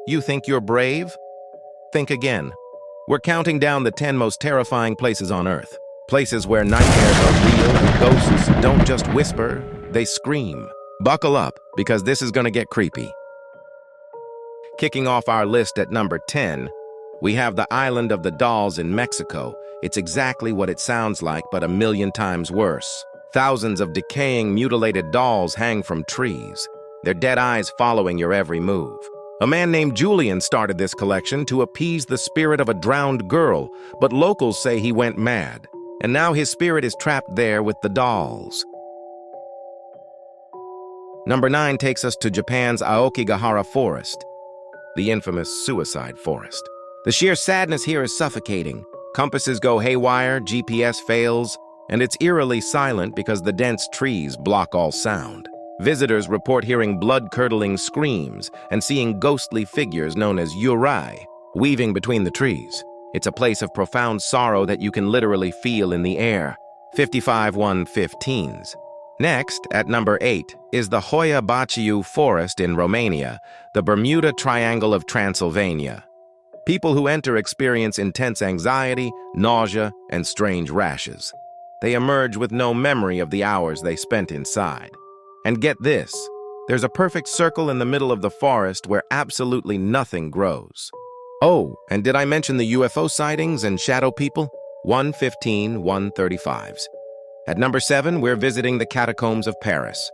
You think you're brave? Think again. We're counting down the 10 most terrifying places on Earth. Places where nightmares are real and ghosts don't just whisper, they scream. Buckle up, because this is gonna get creepy. Kicking off our list at number 10, we have the Island of the Dolls in Mexico. It's exactly what it sounds like, but a million times worse. Thousands of decaying, mutilated dolls hang from trees, their dead eyes following your every move. A man named Julian started this collection to appease the spirit of a drowned girl, but locals say he went mad, and now his spirit is trapped there with the dolls. Number 9 takes us to Japan's Aokigahara Forest, the infamous suicide forest. The sheer sadness here is suffocating. Compasses go haywire, GPS fails, and it's eerily silent because the dense trees block all sound. Visitors report hearing blood-curdling screams and seeing ghostly figures known as eerie weaving between the trees. It's a place of profound sorrow that you can literally feel in the air. 55-115s. Next, at number 8, is the Hoia Baciu Forest in Romania, the Bermuda Triangle of Transylvania. People who enter experience intense anxiety, nausea, and strange rashes. They emerge with no memory of the hours they spent inside. And get this, there's a perfect circle in the middle of the forest where absolutely nothing grows. Oh, and did I mention the UFO sightings and shadow people? 115-135s. At number 7, we're visiting the catacombs of Paris.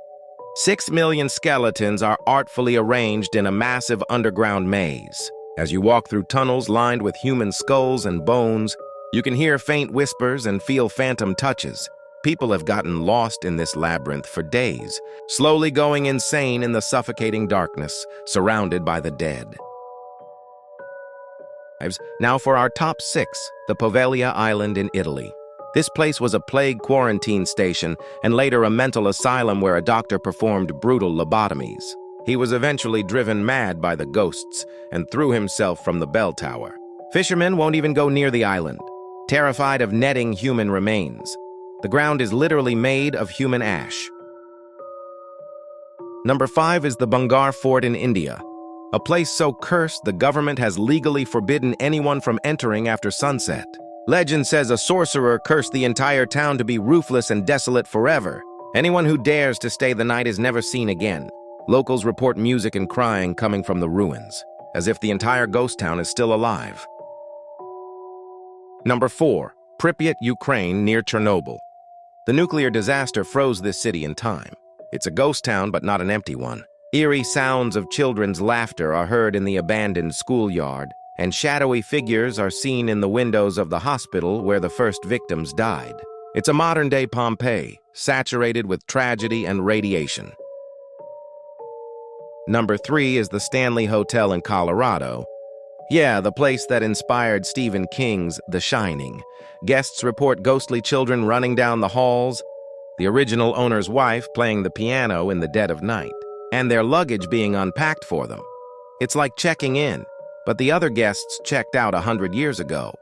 6 million skeletons are artfully arranged in a massive underground maze. As you walk through tunnels lined with human skulls and bones, you can hear faint whispers and feel phantom touches. People have gotten lost in this labyrinth for days, slowly going insane in the suffocating darkness, surrounded by the dead. Now for our top 6, the Poveglia Island in Italy. This place was a plague quarantine station and later a mental asylum where a doctor performed brutal lobotomies. He was eventually driven mad by the ghosts and threw himself from the bell tower. Fishermen won't even go near the island, terrified of netting human remains. The ground is literally made of human ash. Number 5 is the Bangar Fort in India, a place so cursed the government has legally forbidden anyone from entering after sunset. Legend says a sorcerer cursed the entire town to be roofless and desolate forever. Anyone who dares to stay the night is never seen again. Locals report music and crying coming from the ruins, as if the entire ghost town is still alive. Number 4, Pripyat, Ukraine, near Chernobyl. The nuclear disaster froze this city in time. It's a ghost town, but not an empty one. Eerie sounds of children's laughter are heard in the abandoned schoolyard, and shadowy figures are seen in the windows of the hospital where the first victims died. It's a modern-day Pompeii, saturated with tragedy and radiation. Number 3 is the Stanley Hotel in Colorado. Yeah, the place that inspired Stephen King's The Shining. Guests report ghostly children running down the halls, the original owner's wife playing the piano in the dead of night, and their luggage being unpacked for them. It's like checking in, but the other guests checked out 100 years ago.